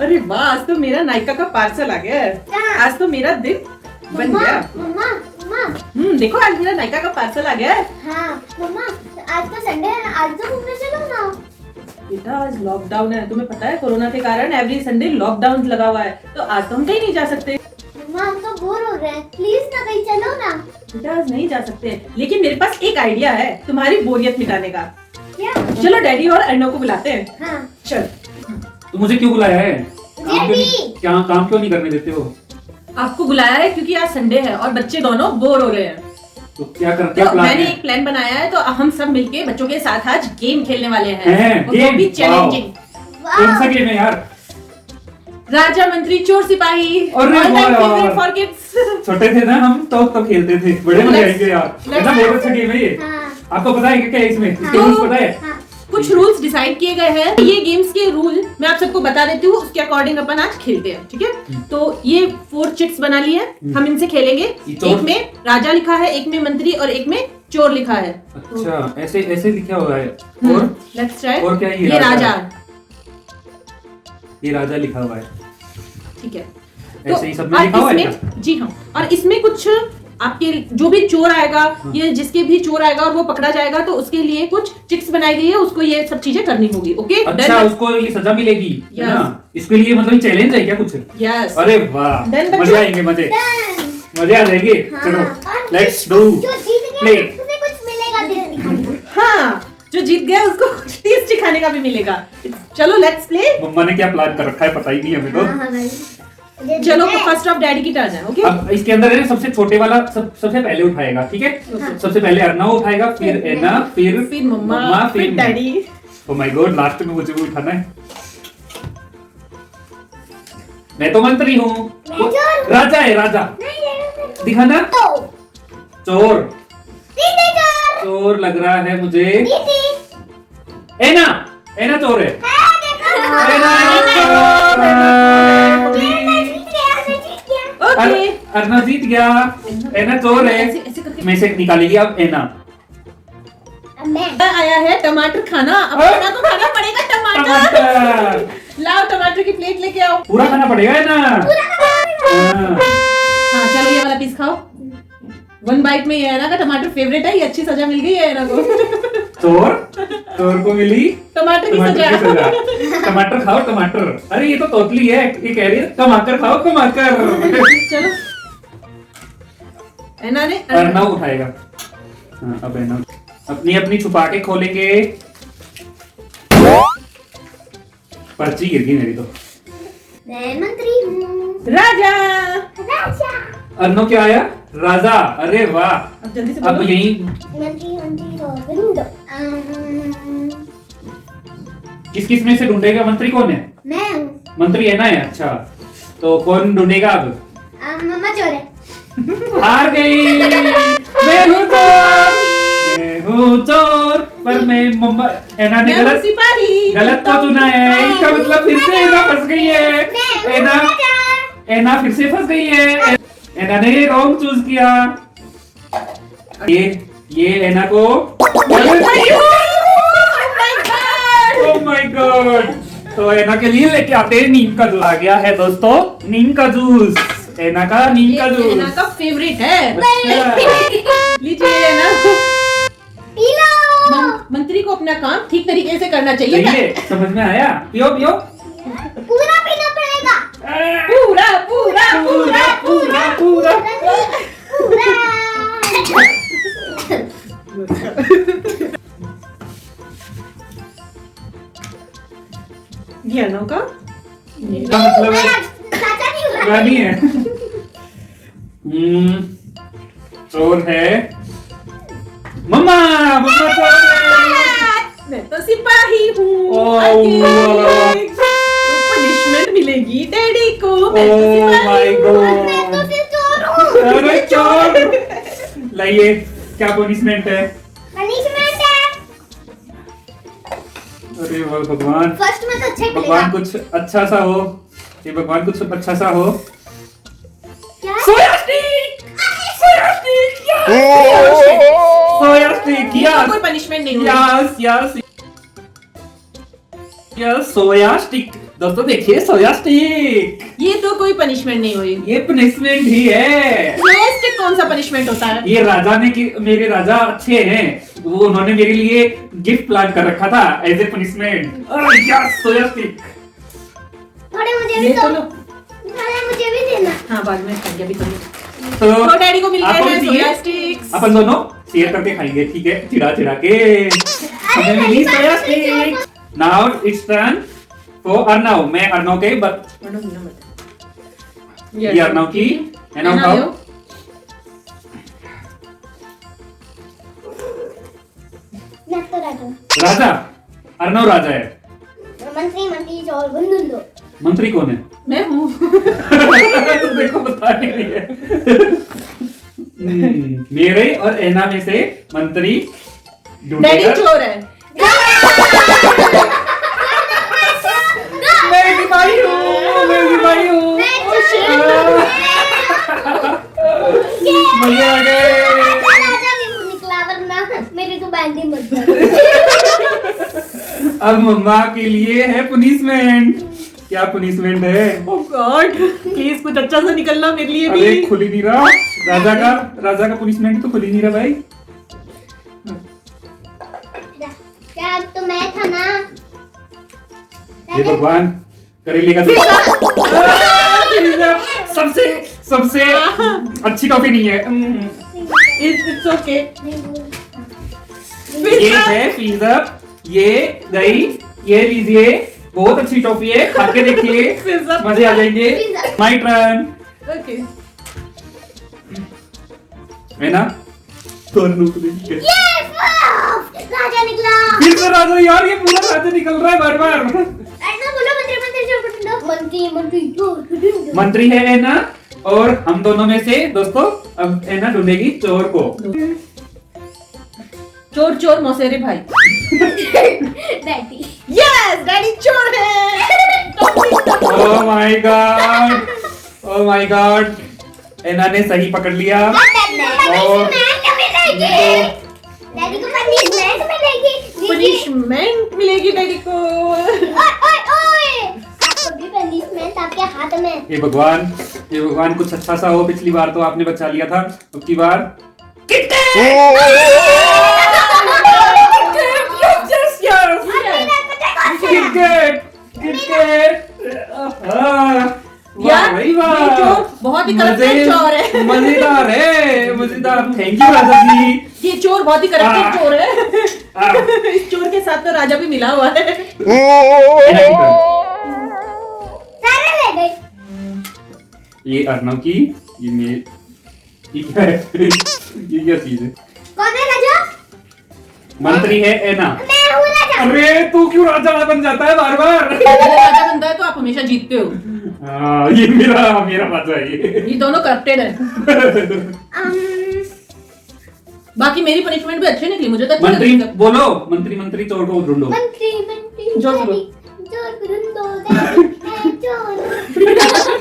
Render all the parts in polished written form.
अरे वाह, आज तो मेरा नायका का पार्सल आ गया है। आज तो मेरा दिन बन गया। मम्मा देखो आज मेरा नायका का पार्सल आ गया है। हाँ मम्मा, आज तो संडे है, आज तो घूमने चलो ना। बेटा आज लॉकडाउन है, तुम्हें पता है कोरोना के कारण एवरी संडे लॉकडाउन लगा हुआ है, तो आज तो हम कहीं नहीं जा सकते। मम्मा हम तो बोर हो रहे हैं, प्लीज ना कहीं चलो ना। बेटा आज नहीं जा सकते, लेकिन मेरे पास एक आइडिया है तुम्हारी बोरियत मिटाने का। क्या? चलो डैडी और अर्णव को बुलाते हैं। हाँ चल। तो मुझे क्यों बुलाया है? डैडी। काम क्यों नहीं करने देते हो? आपको बुलाया है क्योंकि आज संडे है और बच्चे दोनों बोर हो रहे हैं। तो क्या तो प्लान मैंने है? एक प्लान बनाया है, तो हम सब मिलके बच्चों के साथ आज गेम खेलने वाले हैं। हैं, और वो गेम? भी चैलेंजिंग। कौन सा गेम है यार? राजा मंत्री चोर सिपाही। अरे All time वाह यार। favorite for kids। छोटे थे ना हम तो तब खेलते थे, बड़े मजे आएंगे यार। है ना, बहुत अच्छा गेम है ये। हाँ आपको पता है क्या इसमें इसके हाँ। रूल्स पता है? हाँ कुछ रूल्स डिसाइड किए गए हैं। ये गेम्स के रूल मैं आप सबको बता देती हूँ, उसके अकॉर्डिंग अपन आज खेलते हैं, ठीक है? तो ये 4 चिट्स बना लिए हैं, हम इनसे खेलेंगे। एक में राजा लिखा है, एक में मंत्री और एक में चोर लिखा है। अच्छा, ऐसे ऐसे लिखा हुआ है। और लेट्स ट्राई। और क्या है ये राजा, ये राजा लिखा हुआ है। ठीक है। ऐसे ही सब में और लिखा हुआ है इसमें- क्या? जी हाँ, और इसमें कुछ आपके जो भी चोर आएगा, ये जिसके भी चोर आएगा और वो पकड़ा जाएगा, तो उसके लिए कुछ चिट्स बनाई गई है, उसको ये सब चीजें करनी होगी। ओके अच्छा, उसको ये सजा मिलेगी, है Yes. ना? इसके लिए मतलब चैलेंज है क्या कुछ? यस। अरे वाह, Done, बच्चों? मजे आएंगे, मजे मजे आ जाएंगे। चलो और लेट्स डू जो जीत प्ले। गया उसे कुछ मिलेगा दिखाने। हाँ, जो जीत गया उसको टेस्ट दिखाने का भी मिलेगा। चलो लेट्स प्ले। मम्मा ने क्या प्लान कर रखा है पता ही नहीं हमें तो। हाँ भाई। चलो फर्स्ट ऑफ डैडी की टर्न है। ओके अब इसके अंदर है सबसे छोटे वाला सबसे पहले उठाएगा, ठीक है? सबसे पहले अर्णव उठाएगा, फिर एना, फिर मम्मा, फिर मैं। Daddy. Oh my God, last में मुझे भी उठाना है। मैं तो मंत्री हूँ। मैं चोर। राजा है, राजा नहीं ये दिखाना। तो चोर दीदी चोर। चोर लग रहा है मुझे। दीदी एना, एना चोर है। हाँ देखो। एना चोर है। मैं जीत गया, मैं जीत गया। ओके अर्णव जीत गया। एना चोर है। ऐसे ऐसे करके में से निकालेगी अब एना। अब मैं आया है टमाटर खाना। अब हाँ? एना को खाना पड़ेगा टमाटर। टमाटर लाओ टमाटर की प्लेट लेके आओ। पूरा खाना पड़ेगा एना। हाँ। हाँ चलो ये वाला पीस खाओ। 1 बाइट में ये एना का टमाटर फेवरेट है, ये अच्छी सजा मिल गई है एना को। चोर को मिली टमाटर की टमाटर की सजा। सजा। टमाटर खाओ टमाटर। अरे ये तो तोतली है, ये कह रही है कमाकर खाओ कमाकर। चलो एना ने अर्णव उठाएगा। हाँ, अब अर्णव अपनी अपनी छुपा के खोलेंगे। पर्ची गिर गई मेरी तो। मैं मंत्री हूँ। राजा। राजा। अर्णव क्या आया? राजा। अरे वाह, अब जल्दी से अब बोलो। यही मंत्री मंत्री तो विंडो। किस किस में से ढूंढेगा? मंत्री कौन है? मैं हूँ। मंत्री है ना है। अच्छा, तो कौन ढूंढेगा अब? मम्मा चोर है। हार गई। मैं हूँ चोर, मैं हूँ चोर। पर मैं मम्मा एना ने मैं हूँ गलत सिपाही। गलत को चुना है। इसका मतलब फिर से एना फंस गई है। एना फिर से फंस गई है। एना ने रॉन्ग चूज किया। ये एना को ओह माय गॉड। तो एना के लिए लेके आते हैं नीम का जूस। आ गया है दोस्तों नीम का जूस। एना का नीम का ये एना जूस। का फेवरेट है। अच्छा। लीजिए एना। P low. मंत्री को अपना काम ठीक तरीके से करना चाहिए। चाहिए, समझ में आया? पियो पियो। पूरा पीना पड़ेगा। पूरा पूरा पूरा पूरा पूरा। पूरा। ये एना का इसका मतलब है चाचा नहीं हुआ। रानी है। चोर है मम्मा। मम्मा चोर है। मैं तो सिपाही हूँ। ओह, पनिशमेंट मिलेगी डैडी को। मैं तो ओह सिपाही माय हूँ। मैं तो गॉड। फिर चोर हूँ। अरे चोर लाइए, क्या पनिशमेंट है? पनिशमेंट है। अरे वाह भगवान, फर्स्ट में तो अच्छा ही भगवान मिलेगा। कुछ अच्छा सा हो। ये भगवान कुछ अच्छा सा हो। क्या? सोया स्टिक, सोया स्टिक, सोया स्टिक, ये तो यस कोई पनिशमेंट नहीं होगी। यस यस यस, सोया स्टिक दोस्तों देखिए सोया स्टिक, ये तो कोई पनिशमेंट नहीं हुई। ये पनिशमेंट ही है। सोया स्टिक कौन सा पनिशमेंट होता है? ये राजा ने कि मेरे राजा अच्छे हैं, वो उन्होंने मेरे लिए गिफ्ट प्लान कर रखा था as a punishment. Soya stick. थोड़े मुझे भी ये दो। तो लो। थोड़े मुझे भी देना। हाँ बाद में खाएंगे, अभी तो तो डैडी को मिल आपको गए हैं भी सोया चाहिए? स्टिक्स। अपन दोनों शेयर करके खाएंगे, ठीक है? चिड़ा चिड़ा के हमें मिली soya stick. Now it's turn for Arnav. मैं अर्नव के ये अर्नव की है ना, उठाओ। मैं तो राजा। राजा, अर्नव राजा है। मंत्री चौर बंदून दो। मंत्री कौन है? मैं हूँ। तुमको को पता नहीं है। मेरे और एना में से मंत्री डैडी चोर है। मैं दिखाई हूँ, मैं दिखाई हूँ। मजे आ गए। राजा भी निकला, वरना मेरी तो बैंडी मत कर। अब मम्मा के लिए है पनिशमेंट। क्या पनिशमेंट है? ओह गॉड, प्लीज कुछ अच्छा सा निकलना मेरे लिए अरे भी। खुल ही नहीं रहा। राजा का पनिशमेंट तो खुल ही नहीं रहा भाई। क्या तो मैं था ना। हे भगवान, करेले का सबसे सबसे अच्छी टॉफी नहीं है। It's okay. ये है पिज्जा, ये दही, ये लीजिए, बहुत अच्छी टॉफी है, खा के देखिए, पिज्जा। मजे आ जाएंगे। My turn okay. है ना? तो देखिए राजा निकला। फिर से राजा। यार ये पूरा राजा निकल रहा है बार बार। ऐसा बोलो मंत्री। मंत्री है एना, और हम दोनों में से दोस्तों अब एना ढूंढेगी चोर को। चोर चोर मौसेरे भाई। डैडी। यस, डैडी चोर है। Oh my god, oh my god, Anna ने सही पकड़ लिया। और डैडी को पनिशमेंट मिलेगी। पनिशमेंट मिलेगी डैडी को। आपको भी पनिशमेंट आपके हाथ में। ये भगवान कुछ अच्छा सा हो। पिछली बार तो आपने बचा लिया था, अब की बार यार ये चोर बहुत ही करप्टेड चोर है। मजेदार है, मजेदार। थैंक यू राजा जी। ये चोर बहुत ही करप्टेड चोर है। इस चोर के साथ तो राजा भी मिला हुआ है। सारे ले गए। ये अर्नव की, ये क्या है? ये क्या चीज है? कौन है राजा? मंत्री है एना। मैं हूँ राजा। अरे तू क्यों राजा बन जाता है बार बार? अगर राजा बनता है तो आप हमेशा जीतते हो। हाँ, ये मेरा राजा है ये दोनों करप्टेड है। बाकी मेरी पनिशमेंट भी अच्छी निकली, मुझे तो अच्छी मंत्री लगी। बोलो, मंत्री चोर को ढूंढो। मंत्री जोर से बोलो। जोर चोर।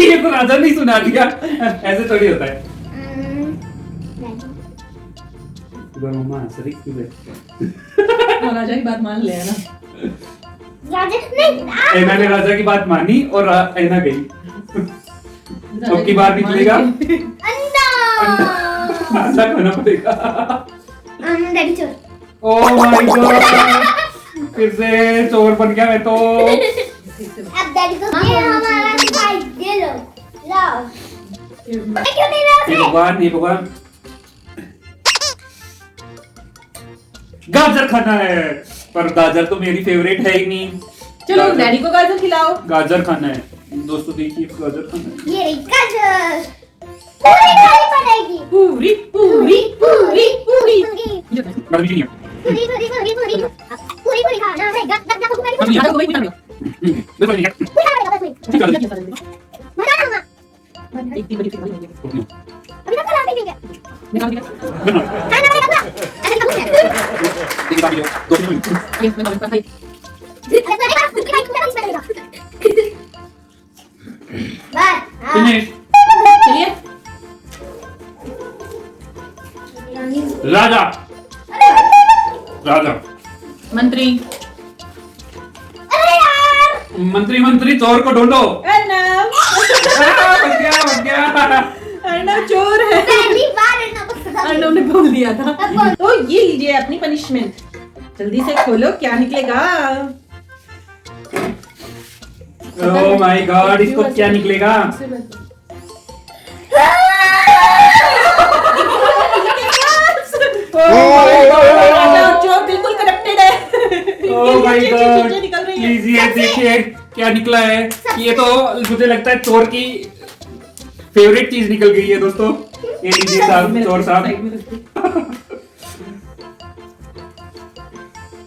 ये तो राजा नहीं सुना दिया, ऐसे थोड़ी होता है। मम्मा हंस रही क्यों है? राजा की बात मान ले है ना। राजा नहीं। एना ने राजा की बात मानी और एना गई। अब की बार निकलेगा अंडा। राजा खाना पड़ेगा। डैडी चोर। ओह माय गॉड, फिर से चोर बन गया मैं तो। अब डैडी को ये हमारा भाई ये लो। लाओ। क्यों नहीं लाओ? ये भगवान गाजर खाना है, पर गाजर तो मेरी फेवरेट है ही नहीं। चलो डैडी को गाजर खिलाओ। गाजर खाना है दोस्तों, देखिए गाजर खाना है। ये रही गाजर। पूरी खानी पड़ेगी। पूरी पूरी पूरी पूरी। गाजर नहीं है। पूरी खाना है। अब यहाँ तक कोई पूछा नहीं। बिल्कुल नहीं है। ठीक है। मना दूंगा। एक तीन बजे फिर ओके। अभी तक खिला देंगे। निकाल दिया। बिल्कुल। खाना खाना। अरे कब है? देखिए बाकी दो मिनट। ये मैं बात भाई। फिनिश। चलिए राजा राजा मंत्री। अरे यार मंत्री चोर को ढूंढो। अर्नब बच गया। अर्नब चोर है। पहली बार अर्नब को सजा अर्नब ने बोल दिया था। तो ये लीजिए अपनी पनिशमेंट, जल्दी से खोलो क्या निकलेगा। ओह माय गॉड, इसको क्या निकलेगा? चोर बिल्कुल कनेक्टेड है। ओह माय गॉड, चीजें निकल रही हैं। प्लीज ये देखिए क्या निकला है। ये तो मुझे लगता है चोर की फेवरेट चीज निकल गई है दोस्तों। ये लीजिए साहब, चोर साहब।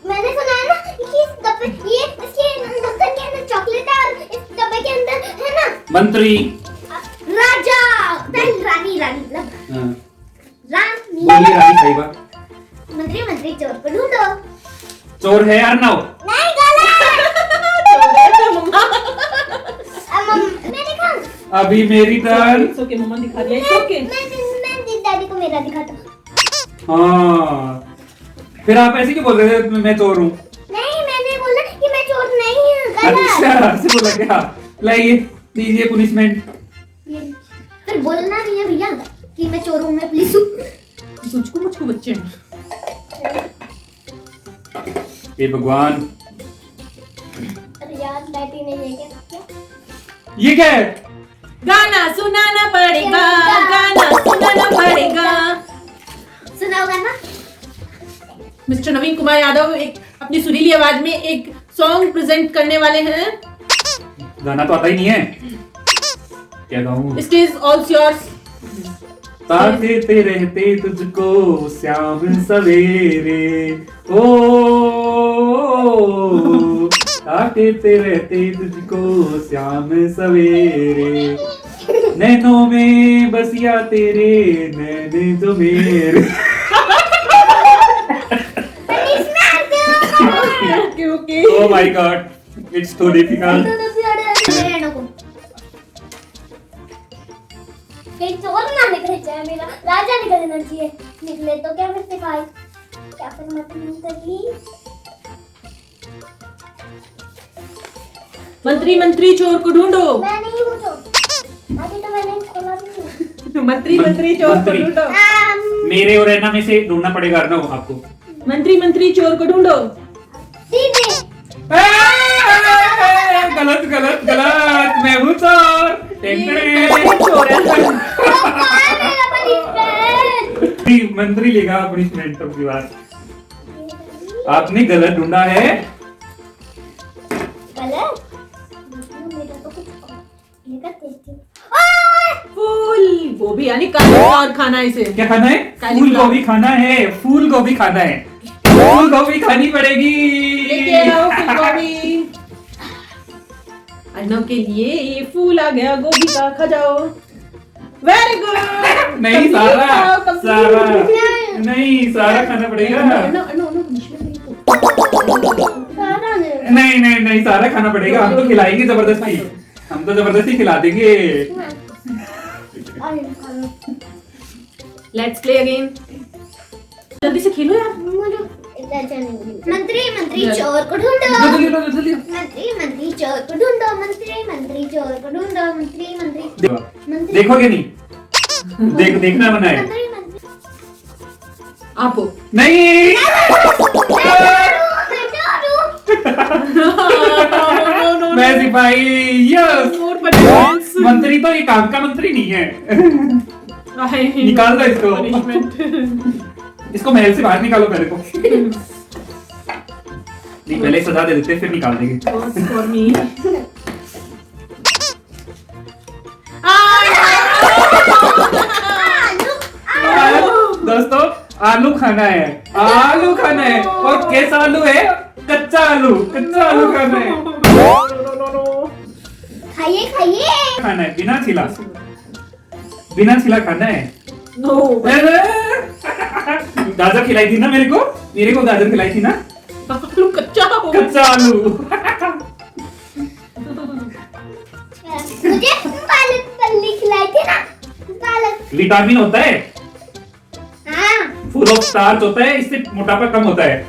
मैंने सुना है ना कि इस डब्बे ये इसके ढक्कन के अंदर चॉकलेट है और इस डब्बे के अंदर है ना मंत्री राजा रानी हाँ। रानी बोलिए रानी साहिबा। मंत्री चोर को ढूंढो। चोर है अर्नब। नहीं गलत। मैंने कहा अभी मेरी टर्न। ओके मम्मा दिखा दिया। ओके मैं डैडी को मेरा दिखाता। हाँ, फिर आप ऐसे क्यों बोल रहे थे मैं चोर हूँ? नहीं मैंने बोला कि मैं चोर नहीं हूँ। गलत। अच्छा, ऐसे बोला क्या? लाइए दीजिए पनिशमेंट। फिर बोलना नहीं है भैया कि मैं चोर हूँ, मैं पुलिस हूँ। तुझको मुझको बच्चे हैं। हे भगवान, अरे यार डैडी ने ये क्या ये क्या है? गाना सुनाना पड़ेगा, गाना सुनाना पड़ेगा। सुना होगा ना? मिस्टर नवीन कुमार यादव एक अपनी सुरीली आवाज में एक सॉन्ग प्रेजेंट करने वाले हैं। गाना तो आता ही नहीं है, क्या गाऊं? Stage all yours. ताकते रहते तुझको श्याम सवेरे, ओ ताकते रहते तुझको श्याम सवेरे, नैनों में बसिया तेरे नैन जो मेरे। Okay Oh my God, it's too difficult. कहीं चोर ना निकल जाए, मेरा राजा निकलना चाहिए। निकले तो क्या फिर सिपाही, क्या फिर मत निकली। मंत्री चोर को ढूंढो। मैं नहीं हूँ चोर, अभी तो मैंने खोला नहीं। मंत्री चोर को मंत्री। ढूंढो। मेरे और ऐना में से ढूंढना पड़ेगा अर्नब आपको। मंत्री चोर को ढूंढो। सीधे गलत गलत गलत, मैं हूँ चोर। चोर है। मेरा पनिशमेंट। मंत्री लेगा पनिशमेंट की बात। आपने गलत ढूंढा है। गलत? मेरा तो कुछ ये का टेस्टी। फूल गोभी यानी कालीफ्लावर खाना है इसे। क्या खाना है? कालीफ्लावर। फूल गोभी खाना है। फूल गोभी खाना है। फूल गोभी खानी पड़ेगी। लेके आओ फूल गोभी। अर्नब के लिए ये फूल आ गया गोभी का, खा जाओ। Very good. नहीं सारा नहीं, सारा खाना पड़ेगा। सारा ने नहीं, सारा खाना पड़ेगा। हम तो खिलाएंगे जबरदस्ती, हम तो जबरदस्ती खिला देंगे। Let's play again. जल्दी से खेलो यार। मंत्री चोर को ढूंढो। जल्दी। मंत्री चोर को ढूंढो। मंत्री चोर को ढूंढो। मंत्री देखोगे नहीं? देखना मना है। मंत्री आपो नहीं। मैं सिपाही। यस। मंत्री तो ये काम का मंत्री नहीं है। निकाल दो इसको। इसको महल से बाहर निकालो पहले को। नहीं, पहले सजा दे देते फिर निकाल देंगे। दोस्तों आलू खाना है, आलू खाना है। और कैसा आलू है? कच्चा आलू खाना है। खाइए खाना है बिना छिला खाना है। नो गाजर खिलाई थी ना मेरे को गाजर खिलाई थी ना। आलू कच्चा हो। कच्चा आलू। मुझे पालक पल्ली खिलाई थी ना। पालक विटामिन होता है, हाँ फुल ऑफ स्टार्च होता है, इससे मोटापा कम होता है।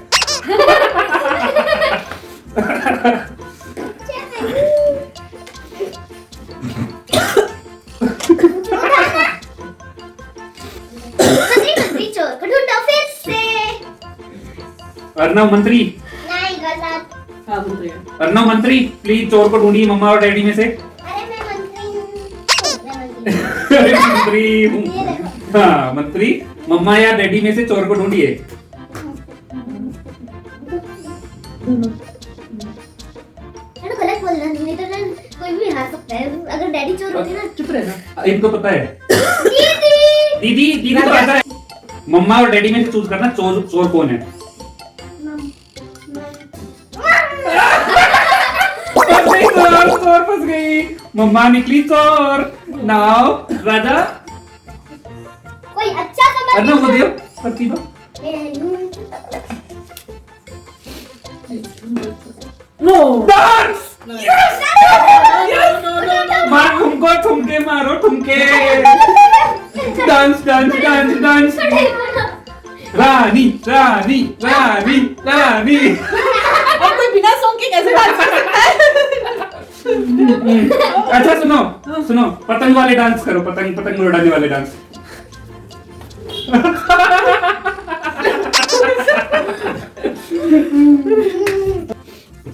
अर्नव मंत्री, नहीं गलत। हाँ मंत्री है। अर्नव मंत्री प्लीज चोर को ढूंढिए मम्मा और डैडी में से। अरे मैं मंत्री हूँ। मंत्री हूँ। ये देखो। हाँ मंत्री, मम्मा या डैडी में से चोर को ढूंढिए। अरे गलत बोल रहा नहीं तो कोई भी हार सकता है। अगर डैडी चोर होते ना। चुप रहना। इनको पता है। दीदी। दीदी को पता है। मम्मा और डैडी में से चूज करना चोर कौन है। चोर फंस गई, मम्मा निकली चोर। नाउ राजा कोई अच्छा सा अर्नव को दियो प्रतिभा। No dance. नो मार ठुमको, ठुमके मारो ठुमके। Dance dance dance dance. रानी रानी रानी रानी। और कोई बिना सॉन्ग के कैसे डांस कर सकता है? अच्छा सुनो सुनो, पतंग वाले डांस करो, पतंग पतंग उड़ाने वाले डांस।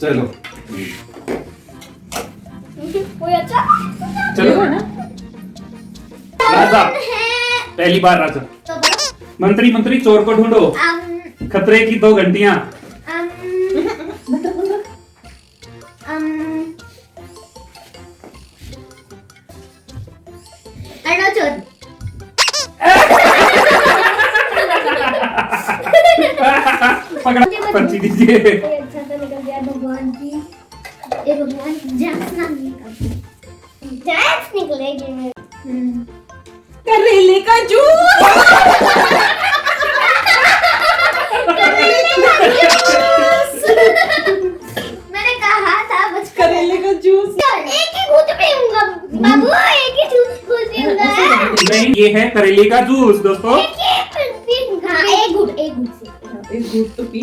चलो कोई अच्छा चलो राजा, पहली बार राजा। तो बोलो। मंत्री मंत्री चोर को ढूंढो, खतरे की 2 घंटियां। चोर। पकड़ा, पर्ची दीजिए। अच्छा तो निकल गया भगवान जी। ये भगवान जैक्स ना निकल। जैक्स निकलेगी मेरे। करेले का जूस। मैंने कहा था बस करेले का जूस। एक ही घूंट पीऊंगा बाबू, एक ही घूंट पीऊंगा। नहीं, ये है करेले का जूस दोस्तों। एक पीऊंगा। एक घूंट से। एक घूट तो पी।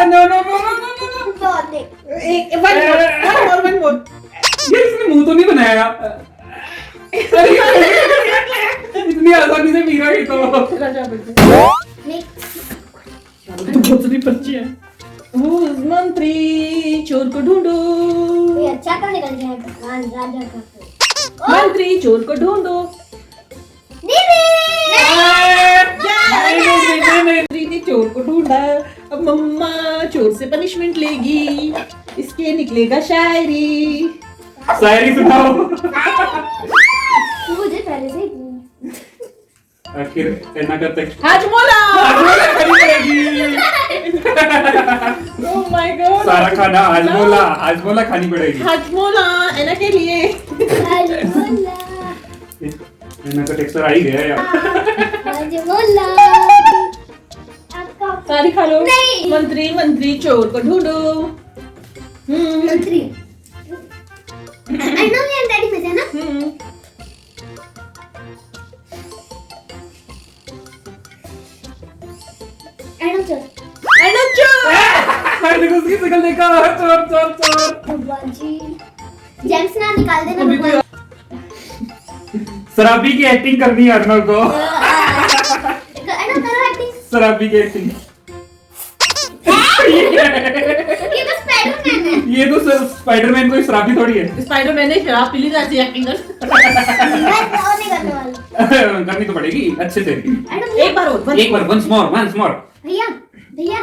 No no no no no no. बहुत देख। एक वन मोर। ये इसने मुंह तो नहीं बनाया। इतनी आसानी से पी रहा है तो। राजा बैठो। नहीं तो बहुत सारी पर्ची है। मंत्री चोर को ढूंढो। कोई अच्छा तो निकल जाए भगवान राजा का। मंत्री चोर को ढूंढो। मंत्री ने चोर को ढूंढा, अब मम्मा चोर से पनिशमेंट लेगी। इसके निकलेगा शायरी। शायरी सुनाओ। मुझे पहले से आखिर ऐना करते हाजमोला। ओह माय गॉड। सारा खाना हाजमोला हाजमोला खानी पड़ेगी। हाजमोला ऐना के लिए। ऐना का टेक्सचर आ ही गया यार। सारी खा लो। नहीं। मंत्री चोर को ढूंढो। मंत्री आई नो ये डैडी में है ना। ऐना चोर। देखो उसकी शक्ल देखा। चोर चोर चोर। भगवान जी जेम्स ना निकाल देना भगवान। शराबी की एक्टिंग करनी है अर्नव को। ऐना करो एक्टिंग। शराबी की एक्टिंग। ये तो स्पाइडरमैन है। ये तो स्पाइडरमैन कोई शराबी थोड़ी है। स्पाइडरमैन ने शराब पी ली तो ऐसी एक्टिंग कर। मैं और नहीं करने वाला। करनी तो पड़ेगी अच्छे से। एक बार और। एक बार once more। भैया भैया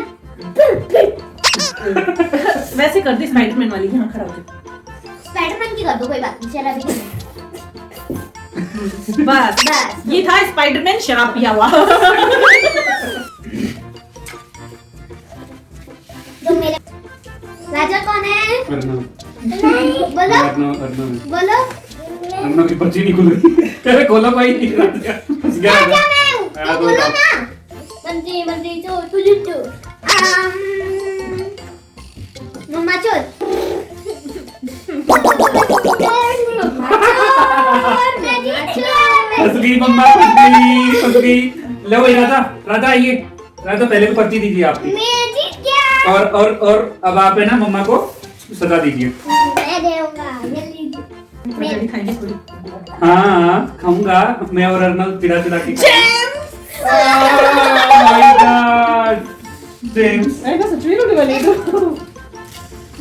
वैसे कर दी स्पाइडरमैन वाली। यहाँ खड़ा होके स्पाइडरमैन की कर दो कोई बात नहीं। चला भी बस बस ये था स्पाइडरमैन शराब पिया हुआ। तो मेरे राजा कौन है? अर्नव। बोलो बोलो। अर्नव की पर्ची नहीं खुल रही। अरे खोलो भाई। राजा मैं हूँ तो बोलो ना। मंत्री चोर तुझे चोर। मम्मा चोर। फंस गई मम्मा, फंस गई। लो भाई राजा आइए। राजा पहले तो पर्ची दीजिए आपकी। मैं जीत गया। और अब आप है ना मम्मा को सजा दीजिए। मैं दूंगा जल्दी। खाएंगे थोड़ी। हाँ खाऊंगा मैं और अर्नव चिड़ा के। James. Oh my God! James. अरे मैं सच में रोने वाली हूँ।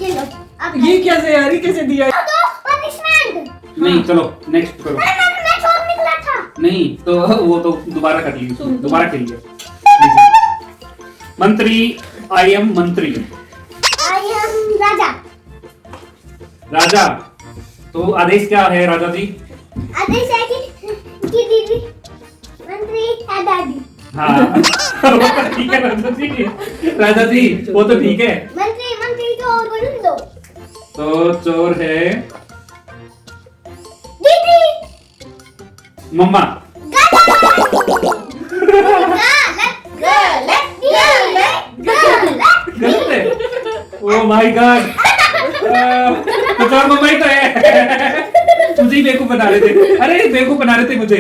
ये लो अब ये कैसे यार, ये कैसे दिया? तो पनिशमेंट नहीं चलो नेक्स्ट करो। मैं चोर निकला था। नहीं तो वो तो दोबारा कर ली, तुम- दोबारा खेलिए। मंत्री, आई एम मंत्री। आई एम राजा। राजा, तो आदेश क्या है राजा जी? आदेश है कि दीदी मंत्री है दादी। हाँ वो तो ठीक है राजा जी। राजा जी वो तो ठीक है। मंत्री तो और बोल दो। तो चोर है दीदी मम्मा। गलत है। ओ माय गॉड, तो चोर मम्मा ही तो है। मुझे ही बेवकूफ बना रहे थे। अरे बेवकूफ बना रहे थे मुझे।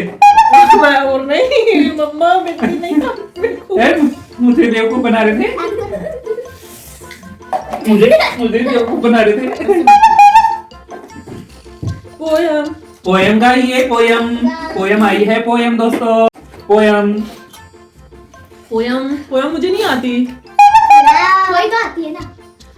और नहीं मम्मा बिल्कुल नहीं था। मुझे बेवकूफ बना रहे थे। मुझे बेवकूफ बना रहे थे। पोयम पोयम गाइए, पोयम आई है पोयम दोस्तों। पोयम मुझे नहीं आती। कोई तो आती है ना।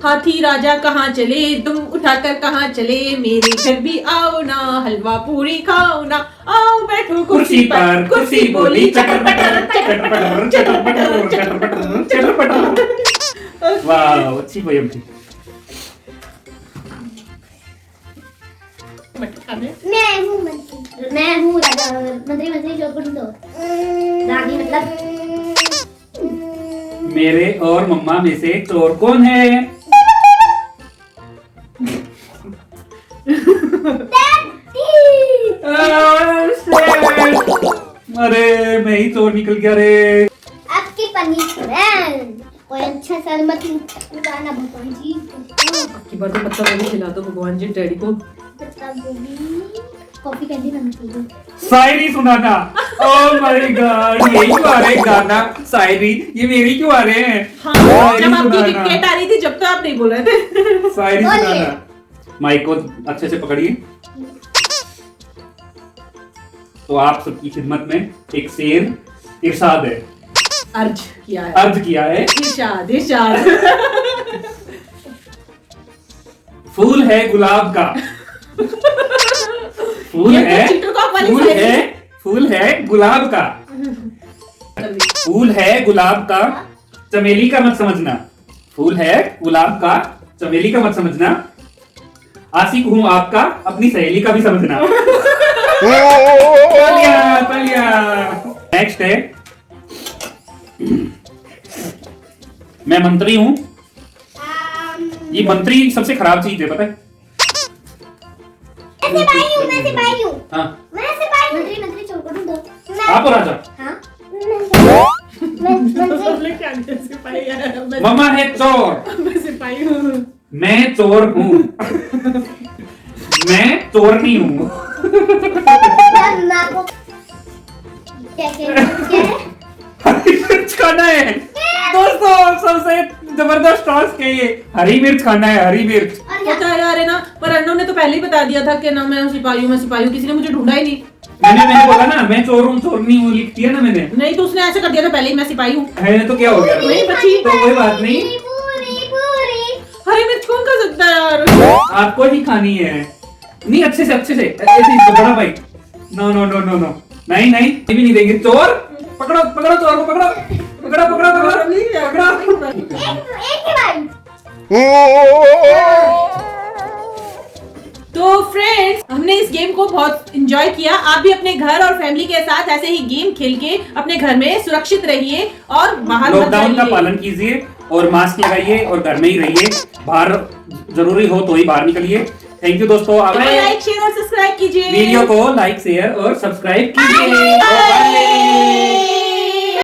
हाथी राजा कहाँ चले, तुम उठाकर कहाँ चले, मेरे घर भी आओ ना, हलवा पूरी खाओ ना, आओ बैठो कुर्सी पर। कुर्सी बोली चटर पटर चटर पटर चटर पटर चटर पटर चटर पटर। वाह अच्छी पोयम थी। मैं हूँ राजा। मंत्री चोर को ढूंढो। रानी मतलब मेरे और मम्मा में से चोर कौन है? अरे मैं ही चोर निकल गया रे। आपकी पनिशमेंट। कोई अच्छा सर मत लगाना भगवान जी। की बार तो पत्ता गोभी खिला दो भगवान जी डैडी को। पत्ता गोभी कॉफी कैंडी बना चाहिए। शायरी सुनाना। ओह माय गॉड, यही क्यों आ रहे हैं गाना शायरी? ये मेरी क्यों आ रहे हैं? हाँ, शायरी जब आपकी सुनाना। विकेट आ रही थी जब तो आप नहीं बोल रहे थे। शायरी बोलिए। सुनाना। माइक को अच्छे से पकड़िए। तो आप सबकी खिदमत में एक शेर इरशाद है, अर्ज किया है। अर्ज किया है। इरशाद फूल है गुलाब का, फूल ये तो है, चित्रकॉप वाली फूल शायरी। है, फूल है गुलाब का, फूल है गुलाब का, चमेली का मत समझना। फूल है गुलाब का, चमेली का मत समझना। आशिक हूं आपका, अपनी सहेली का भी समझना। तालिया। नेक्स्ट है, मैं मंत्री हूं। ये मंत्री सबसे खराब चीज है पता है। मैं सिपाही हूँ। हाँ मैं सिपाही हूँ। मंत्री चोर को ढूंढो। आप हो राजा। हाँ बोले क्या सिपाही है? मम्मा है चोर, मैं सिपाही हूँ। मैं चोर हूँ। मैं चोरनी हूँ। हरी मिर्च खाना है दोस्तों, सबसे जबरदस्त टास्क है ये। हरी मिर्च खाना है, हरी मिर्च। पता है यार है ना, पर अन्नू ने तो पहले ही बता दिया था कि ना मैं सिपाही हूँ, किसी ने मुझे ढूंढा ही नहीं। मैंने बोला ना मैं चोर हूँ, चोरनी हूँ लिख दिया ना मैंने। नहीं तो उसने ऐसे कर दिया था पहले ही, मैं सिपाही हूँ। है तो क्या हो गया? नहीं बची तो कोई बात नहीं, हरी मिर्च कौन खा सकता है यार? आपको ही खानी है। नहीं अच्छे से ऐसे ही बड़ा भाई। No no no no no, नहीं नहीं ये भी नहीं देंगे। चोर पकड़ो, पकड़ो चोर को, पकड़ो पकड़ो पकड़ो पकड़ो पकड़ो। तो फ्रेंड्स, हमने इस गेम को बहुत एंजॉय किया। आप भी अपने घर और फैमिली के साथ ऐसे ही गेम खेल के अपने घर में सुरक्षित रहिए और बाहर मत लॉकडाउन का जाइए। पालन कीजिए और मास्क लगाइए और घर में ही रहिए। बाहर जरूरी हो तो ही बाहर निकलिए। थैंक यू दोस्तों। लाइक शेयर और सब्सक्राइब कीजिए। वीडियो को लाइक शेयर और सब्सक्राइब कीजिए। Bye.